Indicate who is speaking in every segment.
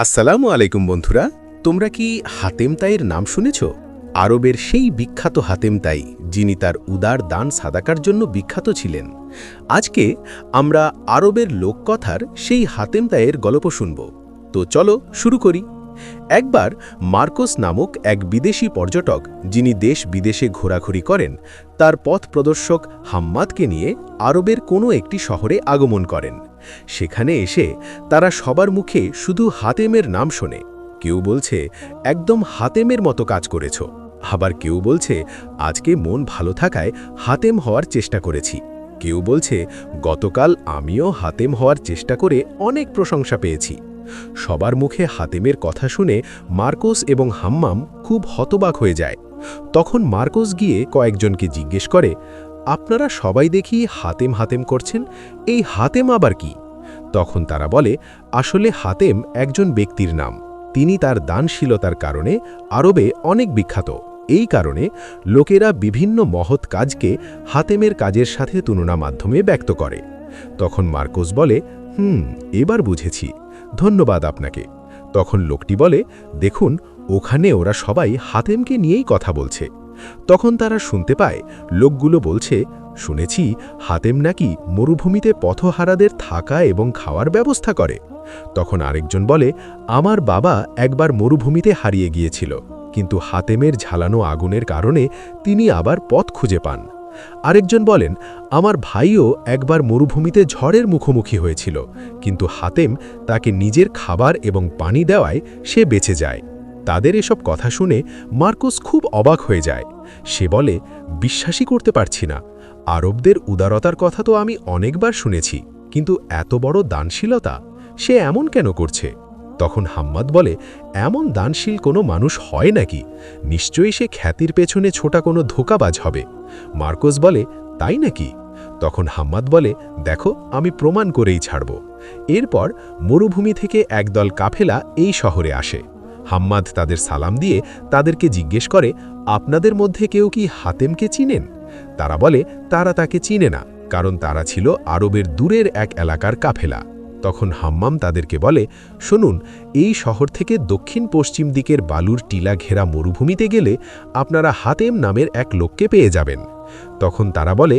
Speaker 1: আসসালামু আলাইকুম বন্ধুরা, তোমরা কি হাতেম তাইয়ের নাম শুনেছ? আরবের সেই বিখ্যাত হাতেম তাই, যিনি তার উদার দান সাদাকার জন্য বিখ্যাত ছিলেন। আজকে আমরা আরবের লোককথার সেই হাতেম তাইয়ের গল্প শুনব। তো চলো শুরু করি। একবার মার্কোস নামক এক বিদেশি পর্যটক, যিনি দেশ বিদেশে ঘোরাঘুরি করেন, তার পথ প্রদর্শক হাম্মাদকে নিয়ে আরবের কোনো একটি শহরে আগমন করেন। সেখানে এসে তারা সবার মুখে শুধু হাতেমের নাম শোনে। কেউ বলছে, একদম হাতেমের মতো কাজ করেছ। আবার কেউ বলছে, আজকে মন ভালো থাকায় হাতেম হওয়ার চেষ্টা করেছি। কেউ বলছে, গতকাল আমিও হাতেম হওয়ার চেষ্টা করে অনেক প্রশংসা পেয়েছি। সবার মুখে হাতেমের কথা শুনে মার্কোস এবং হাম্মাম খুব হতবাক হয়ে যায়। তখন মার্কোস গিয়ে কয়েকজনকে জিজ্ঞেস করে, আপনারা সবাই দেখি হাতেম হাতেম করছেন, এই হাতেম আবার কি? তখন তারা বলে, আসলে হাতেম একজন ব্যক্তির নাম। তিনি তার দানশীলতার কারণে আরবে অনেক বিখ্যাত। এই কারণে লোকেরা বিভিন্ন মহৎ কাজকে হাতেমের কাজের সাথে তুলনা মাধ্যমে ব্যক্ত করে। তখন মার্কোস বলে, এবার বুঝেছি, ধন্যবাদ আপনাকে। তখন লোকটি বলে, দেখুন, ওখানে ওরা সবাই হাতেমকে নিয়েই কথা বলছে। তখন তারা শুনতে পায় লোকগুলো বলছে, শুনেছি হাতেম নাকি মরুভূমিতে পথহারাদের থাকা এবং খাওয়ার ব্যবস্থা করে। তখন আরেকজন বলে, আমার বাবা একবার মরুভূমিতে হারিয়ে গিয়েছিল, কিন্তু হাতেমের ঝালানো আগুনের কারণে তিনি আবার পথ খুঁজে পান। আরেকজন বলেন, আমার ভাইও একবার মরুভূমিতে ঝড়ের মুখোমুখি হয়েছিল, কিন্তু হাতেম তাকে নিজের খাবার এবং পানি দেওয়ায় সে বেঁচে যায়। তাদের এসব কথা শুনে মার্কোস খুব অবাক হয়ে যায়। সে বলে, বিশ্বাসই করতে পারছি না, আরবদের উদারতার কথা তো আমি অনেকবার শুনেছি, কিন্তু এত বড় দানশীলতা সে এমন কেন করছে? তখন হাম্মাদ বলে, এমন দানশীল কোনো মানুষ হয় নাকি? নিশ্চয়ই সে খ্যাতির পেছনে ছোটা কোনো ধোঁকাবাজ হবে। মার্কোস বলে, তাই নাকি? তখন হাম্মাদ বলে, দেখো, আমি প্রমাণ করেই ছাড়ব। এরপর মরুভূমি থেকে একদল কাফেলা এই শহরে আসে। হাম্মাদ তাদের সালাম দিয়ে তাদেরকে জিজ্ঞেস করে, আপনাদের মধ্যে কেউ কি হাতেমকে চিনেন? তারা বলে, তারা তাকে চিনে না, কারণ তারা ছিল আরবের দূরের এক এলাকার কাফেলা। তখন হাম্মাম তাদেরকে বলে, শুনুন, এই শহর থেকে দক্ষিণ পশ্চিম দিকের বালুর টিলা ঘেরা মরুভূমিতে গেলে আপনারা হাতেম নামের এক লোককে পেয়ে যাবেন। তখন তারা বলে,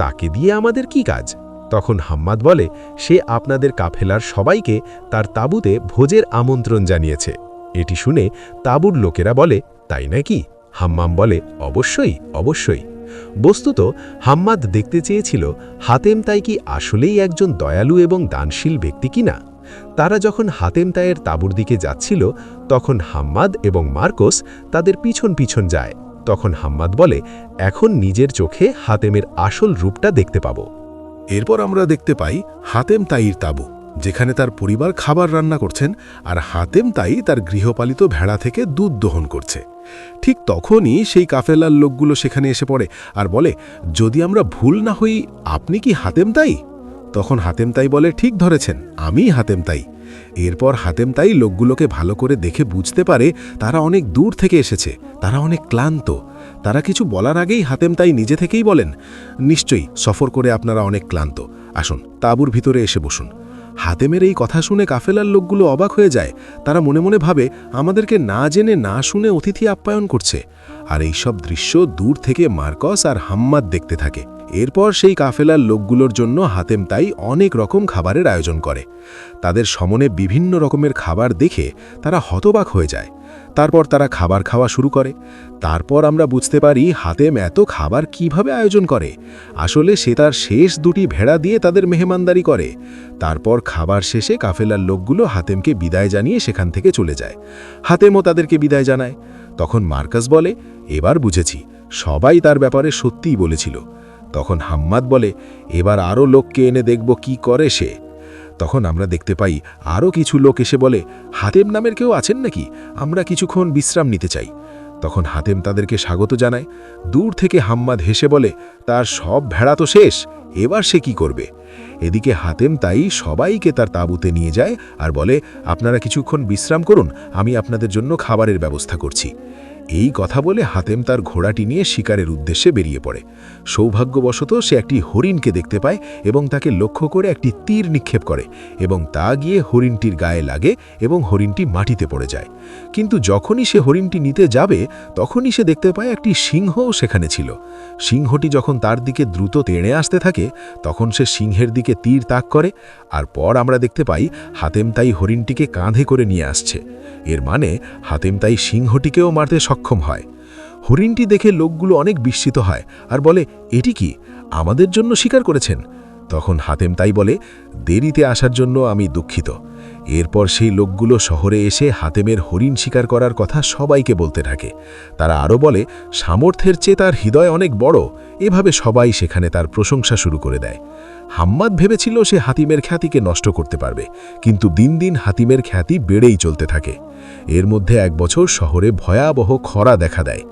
Speaker 1: তাকে দিয়ে আমাদের কি কাজ? তখন হাম্মাদ বলে, সে আপনাদের কাফেলার সবাইকে তার তাঁবুতে ভোজের আমন্ত্রণ জানিয়েছে। এটি শুনে তাঁবুর লোকেরা বলে, তাই নাকি? হাম্মাম বলে, অবশ্যই অবশ্যই। বস্তুত হাম্মাদ দেখতে চেয়েছিল হাতেম তাই কি আসলেই একজন দয়ালু এবং দানশীল ব্যক্তি কিনা। তারা যখন হাতেম তাইয়ের তাঁবুর দিকে যাচ্ছিল, তখন হাম্মাদ এবং মার্কোস তাদের পিছন পিছন যায়। তখন হাম্মাদ বলে, এখন নিজের চোখে হাতেমের আসল রূপটা দেখতে পাব।
Speaker 2: এরপর আমরা দেখতে পাই হাতেম তাইর তাঁবু, যেখানে তার পরিবার খাবার রান্না করছেন, আর হাতেম তাই তার গৃহপালিত ভেড়া থেকে দুধ দহন করছে। ঠিক তখনই সেই কাফেলার লোকগুলো সেখানে এসে পড়ে আর বলে, যদি আমরা ভুল না হই, আপনি কি হাতেম তাই? তখন হাতেম তাই বলে, ঠিক ধরেছেন, আমিই হাতেম তাই। এরপর হাতেম তাই লোকগুলোকে ভালো করে দেখে বুঝতে পারে তারা অনেক দূর থেকে এসেছে, তারা অনেক ক্লান্ত। তারা কিছু বলার আগেই হাতেম তাই নিজে থেকেই বলেন, নিশ্চয়ই সফর করে আপনারা অনেক ক্লান্ত, আসুন তাঁবুর ভিতরে এসে বসুন। হাতেমের এই কথা শুনে কাফেলার লোকগুলো অবাক হয়ে যায়। তারা মনে মনে ভাবে, আমাদেরকে না জেনে না শুনে অতিথি আপ্যায়ন করছে। আর এই সব দৃশ্য দূর থেকে মার্কস আর হাম্মাদ দেখতে থাকে। এরপর সেই কাফেলার লোকগুলোর জন্য হাতেম তাই অনেক রকম খাবারের আয়োজন করে। তাদের সমনে বিভিন্ন রকমের খাবার দেখে তারা হতবাক হয়ে যায়। তারপর তারা খাবার খাওয়া শুরু করে। তারপর আমরা বুঝতে পারি হাতেম এত খাবার কিভাবে আয়োজন করে। আসলে সে তার শেষ দুটি ভেড়া দিয়ে তাদের মেহমানদারি করে। তারপর খাবার শেষে কাফেলার লোকগুলো হাতেমকে বিদায় জানিয়ে সেখান থেকে চলে যায়। হাতেমও তাদেরকে বিদায় জানায়। তখন মার্কাস বলে, এবার বুঝেছি, সবাই তার ব্যাপারে সত্যিই বলেছিল। তখন হাম্মাদ বলে, এবার আরও লোককে এনে দেখব কি করে সে। তখন আমরা দেখতে পাই আরও কিছু লোক এসে বলে, হাতেম নামের কেউ আছেন নাকি? আমরা কিছুক্ষণ বিশ্রাম নিতে চাই। তখন হাতেম তাদেরকে স্বাগত জানায়। দূর থেকে হাম্মাদ হেসে বলে, তার সব ভেড়া তো শেষ, এবার সে কি করবে? এদিকে হাতেম তাই সবাইকে তার তাঁবুতে নিয়ে যায় আর বলে, আপনারা কিছুক্ষণ বিশ্রাম করুন, আমি আপনাদের জন্য খাবারের ব্যবস্থা করছি। এই কথা বলে হাতেম তার ঘোড়াটি নিয়ে শিকারের উদ্দেশ্যে বেরিয়ে পড়ে। সৌভাগ্যবশত সে একটি হরিণকে দেখতে পায় এবং তাকে লক্ষ্য করে একটি তীর নিক্ষেপ করে এবং তা গিয়ে হরিণটির গায়ে লাগে এবং হরিণটি মাটিতে পড়ে যায়। কিন্তু যখনই সে হরিণটি নিতে যাবে তখনই সে দেখতে পায় একটি সিংহও সেখানে ছিল। সিংহটি যখন তার দিকে দ্রুত তেড়ে আসতে থাকে তখন সে সিংহের দিকে তীর তাক করে, আর পর আমরা দেখতে পাই হাতেম তাই হরিণটিকে কাঁধে করে নিয়ে আসছে। এর মানে হাতেম তাই সিংহটিকেও মারতে সক্ষম হয়। হরিণটি দেখে লোকগুলো অনেক বিস্মিত হয় আর বলে, এটি কি আমাদের জন্য শিকার করেছেন? তখন হাতেম তাই বলে, দেরিতে আসার জন্য আমি দুঃখিত। এরপর সেই লোকগুলো শহরে এসে হাতেমের হরিণ শিকার করার কথা সবাইকে বলতে থাকে। তারা আরও বলে, সামর্থ্যের চেয়ে তার হৃদয় অনেক বড়। এভাবে সবাই সেখানে তার প্রশংসা শুরু করে দেয়। হাম্মাদ ভেবেছিল সে হাতিমের খ্যাতিকে নষ্ট করতে পারবে, কিন্তু দিন দিন হাতিমের খ্যাতি বেড়েই চলতে থাকে। এর মধ্যে এক বছর শহরে ভয়াবহ খরা দেখা দেয়।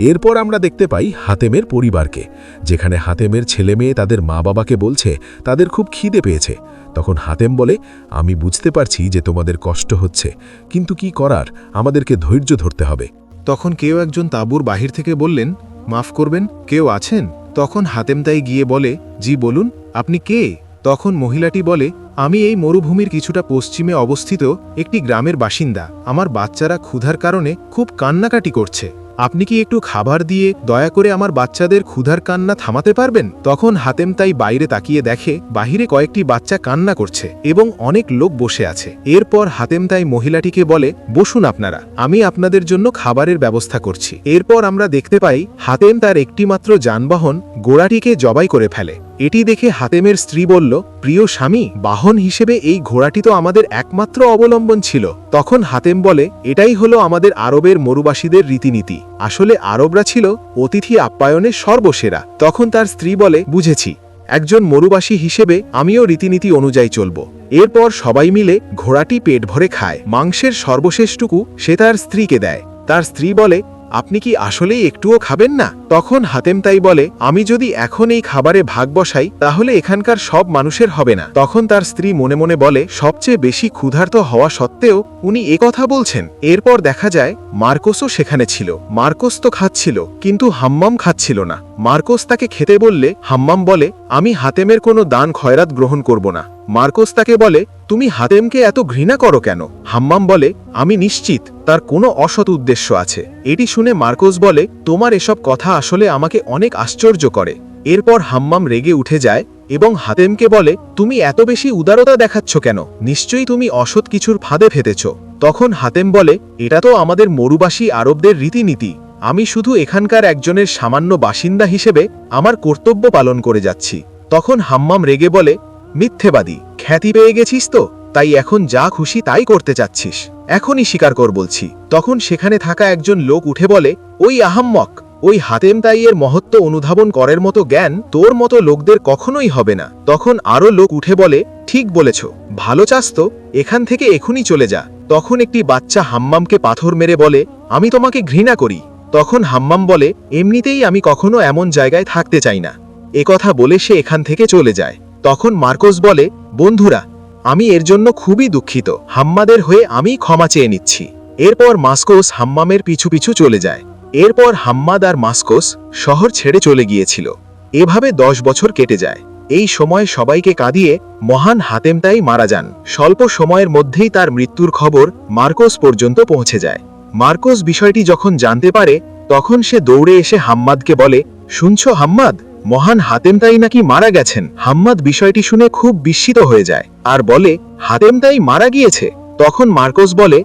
Speaker 2: এরপর আমরা দেখতে পাই হাতেমের পরিবারকে, যেখানে হাতেমের ছেলেমেয়ে তাদের মা বাবাকে বলছে তাদের খুব খিদে পেয়েছে। তখন হাতেম বলে, আমি বুঝতে পারছি যে তোমাদের কষ্ট হচ্ছে, কিন্তু কি করার, আমাদেরকে ধৈর্য ধরতে হবে।
Speaker 3: তখন কেউ একজন তাঁবুর বাহির থেকে বললেন, মাফ করবেন, কেউ আছেন? তখন হাতেম তাই গিয়ে বলে, জি বলুন, আপনি কে? তখন মহিলাটি বলে, আমি এই মরুভূমির কিছুটা পশ্চিমে অবস্থিত একটি গ্রামের বাসিন্দা। আমার বাচ্চারা ক্ষুধার কারণে খুব কান্নাকাটি করছে। আপনি কি একটু খাবার দিয়ে দয়া করে আমার বাচ্চাদের ক্ষুধার কান্না থামাতে পারবেন? তখন হাতেম তাই বাইরে তাকিয়ে দেখে বাহিরে কয়েকটি বাচ্চা কান্না করছে এবং অনেক লোক বসে আছে। এরপর হাতেম তাই মহিলাটিকে বলে, বসুন আপনারা, আমি আপনাদের জন্য খাবারের ব্যবস্থা করছি। এরপর আমরা দেখতে পাই হাতেম তার একটিমাত্র যানবাহন ঘোড়াটিকে জবাই করে ফেলে। এটি দেখে হাতেমের স্ত্রী বলল, প্রিয় স্বামী, বাহন হিসেবে এই ঘোড়াটি তো আমাদের একমাত্র অবলম্বন ছিল। তখন হাতেম বলে, এটাই হলো আমাদের আরবের মরুবাসীদের রীতিনীতি। আসলে আরবরা ছিল অতিথি আপ্যায়নে সর্বসেরা। তখন তার স্ত্রী বলে, বুঝেছি, একজন মরুবাসী হিসেবে আমিও রীতিনীতি অনুযায়ী চলব। এরপর সবাই মিলে ঘোড়াটি পেট ভরে খায়। মাংসের সর্বশেষটুকু সে তার স্ত্রীকে দেয়। তার স্ত্রী বলে, আপনি কি আসলেই একটুও খাবেন না? তখন হাতেম তাই বলে, আমি যদি এখন এই খাবারে ভাগ বসাই তাহলে এখানকার সব মানুষের হবে না। তখন তার স্ত্রী মনে মনে বলে, সবচেয়ে বেশি ক্ষুধার্ত হওয়া সত্ত্বেও উনি কথা বলছেন। এরপর দেখা যায় মার্কোসও সেখানে ছিল। মার্কোস তো খাচ্ছিল, কিন্তু হাম্মাম খাচ্ছিল না। মার্কোস তাকে খেতে বললে হাম্মাম বলে, আমি হাতেমের কোনো দান খয়রাত গ্রহণ করব না। মার্কোস তাকে বলে, তুমি হাতেমকে এত ঘৃণা করো কেন? হাম্মাম বলে, আমি নিশ্চিত তার কোনো অসৎ উদ্দেশ্য আছে। এটি শুনে মার্কোস বলে, তোমার এসব কথা আসলে আমাকে অনেক আশ্চর্য করে। এরপর হাম্মাম রেগে উঠে যায় এবং হাতেমকে বলে, তুমি এত বেশি উদারতা দেখাচ্ছ কেন? নিশ্চয়ই তুমি অসৎ কিছুর ফাঁদে ফেতেছ। তখন হাতেম বলে, এটা তো আমাদের মরুবাসী আরবদের রীতিনীতি। আমি শুধু এখানকার একজনের সামান্য বাসিন্দা হিসেবে আমার কর্তব্য পালন করে যাচ্ছি। তখন হাম্মাম রেগে বলে, মিথ্যেবাদী, খ্যাতি পেয়ে গেছিস তো, তাই এখন যা খুশি তাই করতে চাচ্ছিস। এখনই স্বীকার কর বলছি। তখন সেখানে থাকা একজন লোক উঠে বলে, ওই আহাম্মক, ওই হাতেম তাইয়ের মহত্ব অনুধাবন করার মতো জ্ঞান তোর মতো লোকদের কখনোই হবে না। তখন আরও লোক উঠে বলে, ঠিক বলেছ, ভালো চাস তো এখান থেকে এখনই চলে যা। তখন একটি বাচ্চা হাম্মামকে পাথর মেরে বলে, আমি তোমাকে ঘৃণা করি। তখন হাম্মাম বলে, এমনিতেই আমি কখনো এমন জায়গায় থাকতে চাই না। একথা বলে সে এখান থেকে চলে যায়। তখন মার্কোস বলে, বন্ধুরা, আমি এর জন্য খুবই দুঃখিত। হাম্মাদের হয়ে আমি ক্ষমা চেয়ে নিচ্ছি। এরপর মাস্কোস হাম্মামের পিছু পিছু চলে যায়। এরপর হাম্মাদ আর মাস্কোস শহর ছেড়ে চলে গিয়েছিল। এভাবে 10 বছর কেটে যায়। এই সময় সবাইকে কাঁদিয়ে মহান হাতেম তাই মারা যান। স্বল্প সময়ের মধ্যেই তার মৃত্যুর খবর মার্কোস পর্যন্ত পৌঁছে যায়। মার্কোস বিষয়টি যখন জানতে পারে তখন সে দৌড়ে এসে হাম্মাদকে বলে, শুনছো হাম্মাদ, মহান হাতেম তাই নাকি মারা গেছেন। হাম্মাদ বিষয়টি শুনে খুব বিস্মিত হয়ে যায় আর বলে, হাতেম তাই মারা গিয়েছে? তখন মার্কোস বলে,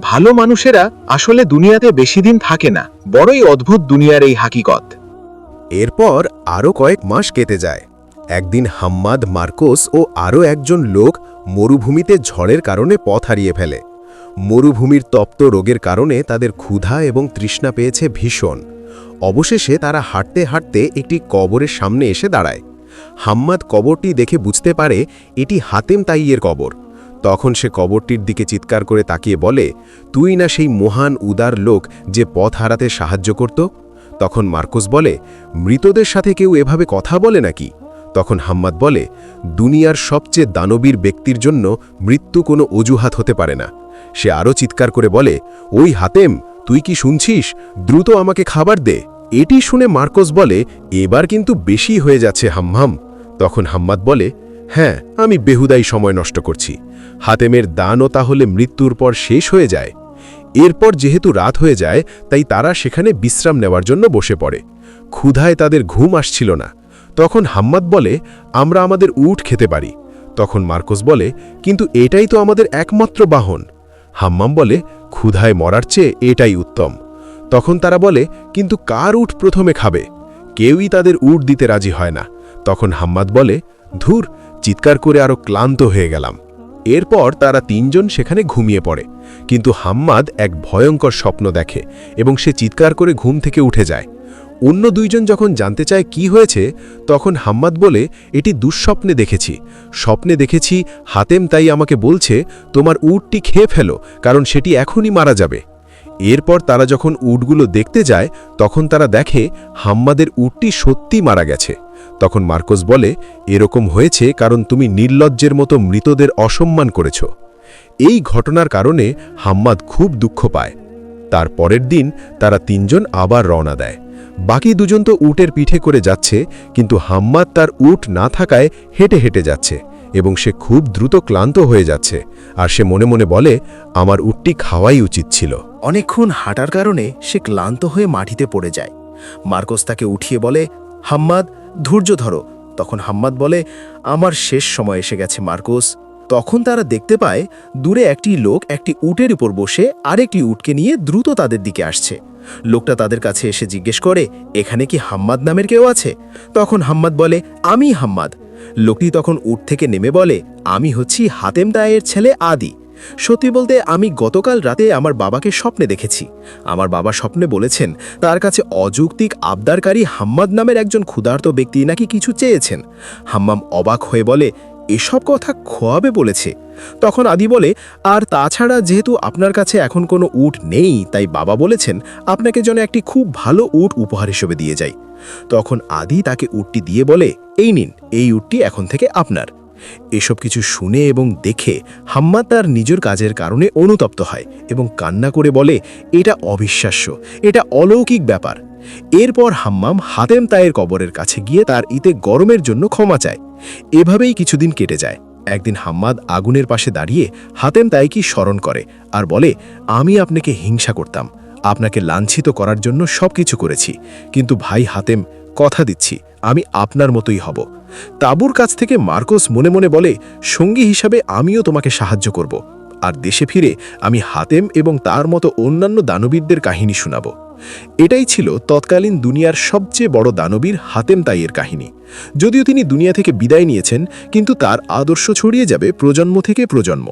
Speaker 3: ভালো মানুষেরা আসলে দুনিয়াতে বেশি দিন থাকে না। বড়ই অদ্ভুত দুনিয়ার এই হাকিকত।
Speaker 1: এরপর আরও কয়েক মাস কেটে যায়। একদিন হাম্মাদ, মার্কোস ও আরও একজন লোক মরুভূমিতে ঝড়ের কারণে পথ হারিয়ে ফেলে। মরুভূমির তপ্ত রোগের কারণে তাদের ক্ষুধা এবং তৃষ্ণা পেয়েছে ভীষণ। অবশেষে তারা হাঁটতে হাঁটতে একটি কবরের সামনে এসে দাঁড়ায়। হাম্মাদ কবরটি দেখে বুঝতে পারে এটি হাতেম তাইয়ের কবর। তখন সে কবরটির দিকে চিৎকার করে তাকিয়ে বলে, তুই না সেই মহান উদার লোক যে পথ হারাতে সাহায্য করত? তখন মার্কোস বলে, মৃতদের সাথে কেউ এভাবে কথা বলে নাকি? তখন হাম্মাদ বলে, দুনিয়ার সবচেয়ে দানবীর ব্যক্তির জন্য মৃত্যু কোনো অজুহাত হতে পারে না। সে আরও চিৎকার করে বলে, ওই হাতেম,
Speaker 2: তুই কি শুনছিস? দ্রুত আমাকে খাবার দে। এটি শুনে মার্কোস বলে, এবার কিন্তু বেশি হয়ে যাচ্ছে হাম্মাম। তখন হাম্মাদ বলে, হ্যাঁ, আমি বেহুদাই সময় নষ্ট করছি। হাতেমের দানও তাহলে মৃত্যুর পর শেষ হয়ে যায়। এরপর যেহেতু রাত হয়ে যায়, তাই তারা সেখানে বিশ্রাম নেওয়ার জন্য বসে পড়ে। ক্ষুধায় তাদের ঘুম আসছিল না। তখন হাম্মাদ বলে, আমরা আমাদের উট খেতে পারি। তখন মার্কোস বলে, কিন্তু এটাই তো আমাদের একমাত্র বাহন। হাম্মাম বলে, ক্ষুধায় মরার চেয়ে এটাই উত্তম। তখন তারা বলে, কিন্তু কার উট প্রথমে খাবে? কেউই তাদের উট দিতে রাজি হয় না। তখন হাম্মাদ বলে, ধুর, চিৎকার করে আরো ক্লান্ত হয়ে গেলাম। এরপর তারা তিনজন সেখানে ঘুমিয়ে পড়ে। কিন্তু হাম্মাদ এক ভয়ঙ্কর স্বপ্ন দেখে এবং সে চিৎকার করে ঘুম থেকে উঠে যায়। অন্য দুইজন যখন জানতে চায় কি হয়েছে, তখন হাম্মাদ বলে, এটি দুঃস্বপ্নে দেখেছি। স্বপ্নে দেখেছি হাতেম তাই আমাকে বলছে, তোমার উটটি খেয়ে ফেলো, কারণ সেটি এখনই মারা যাবে। এরপর তারা যখন উটগুলো দেখতে যায়, তখন তারা দেখে হাম্মাদের উটটি সত্যি মারা গেছে। তখন মার্কোস বলে, এরকম হয়েছে কারণ তুমি নির্লজ্জের মতো মৃতদের অসম্মান করেছ। এই ঘটনার কারণে হাম্মাদ খুব দুঃখ পায়। তার পরের দিন তারা তিনজন আবার রওনা দেয়। বাকি দুজন তো উটের পিঠে করে যাচ্ছে, কিন্তু হাম্মাদ তার উট না থাকায় হেঁটে হেঁটে যাচ্ছে এবং সে খুব দ্রুত ক্লান্ত হয়ে যাচ্ছে। আর সে মনে মনে বলে, আমার উটটি খাওয়াই উচিত ছিল।
Speaker 4: অনেকক্ষণ হাঁটার কারণে সে ক্লান্ত হয়ে মাটিতে পড়ে যায়। মার্কোস তাকে উঠিয়ে বলে, হাম্মাদ, ধৈর্য ধরো। তখন হাম্মাদ বলে, আমার শেষ সময় এসে গেছে মার্কোস। তখন তারা দেখতে পায় দূরে একটি লোক একটি উটের উপর বসে আরেকটি উটকে নিয়ে দ্রুত তাদের দিকে আসছে। লোকটা তাদের কাছে এসে জিজ্ঞেস করে, এখানে কি হাম্মাদ নামের কেউ আছে? তখন হাম্মাদ বলে, আমি হাম্মাদ। লোকটি তখন উট থেকে নেমে বলে, আমি হচ্ছি হাতেম তাইয়ের ছেলে আদি। সত্যি বলতে আমি গতকাল রাতে আমার বাবাকে স্বপ্নে দেখেছি। আমার বাবা স্বপ্নে বলেছেন তার কাছে অযৌক্তিক আবদারকারী হাম্মাদ নামের একজন ক্ষুধার্ত ব্যক্তি নাকি কিছু চেয়েছেন। হাম্মাম অবাক হয়ে বলে, এসব কথা খোয়াবে বলেছে? তখন আদি বলে, আর তাছাড়া যেহেতু আপনার কাছে এখন কোনো উট নেই, তাই বাবা বলেছেন আপনাকে যেন একটি খুব ভালো উট উপহার হিসেবে দিয়ে যাই। তখন আদি তাকে উটটি দিয়ে বলে, এই নিন, এই উটটি এখন থেকে আপনার। এসব কিছু শুনে এবং দেখে হাম্মাদ তার নিজের কাজের কারণে অনুতপ্ত হয় এবং কান্না করে বলে, এটা অবিশ্বাস্য, এটা অলৌকিক ব্যাপার। এরপর হাম্মাম হাতেম তাইয়ের কবরের কাছে গিয়ে তার ইতে গরমের জন্য ক্ষমা চায়। এভাবেই কিছুদিন কেটে যায়। একদিন হাম্মাদ আগুনের পাশে দাঁড়িয়ে হাতেম তাইকে স্মরণ করে আর বলে, আমি আপনাকে হিংসা করতাম, আপনাকে লাঞ্ছিত করার জন্য সবকিছু করেছি, কিন্তু ভাই হাতেম, কথা দিচ্ছি আমি আপনার মতোই হব। তাবুর কাছ থেকে মার্কোস মনে মনে বলে, সঙ্গী হিসাবে আমিও তোমাকে সাহায্য করব, আর দেশে ফিরে আমি হাতেম এবং তার মতো অন্যান্য দানবীরদের কাহিনী শোনাব। এটাই ছিল তৎকালীন দুনিয়ার সবচেয়ে বড় দানবীর হাতেম তাইয়ের কাহিনী। যদিও তিনি দুনিয়া থেকে বিদায় নিয়েছেন, কিন্তু তার আদর্শ ছড়িয়ে যাবে প্রজন্ম থেকে প্রজন্ম।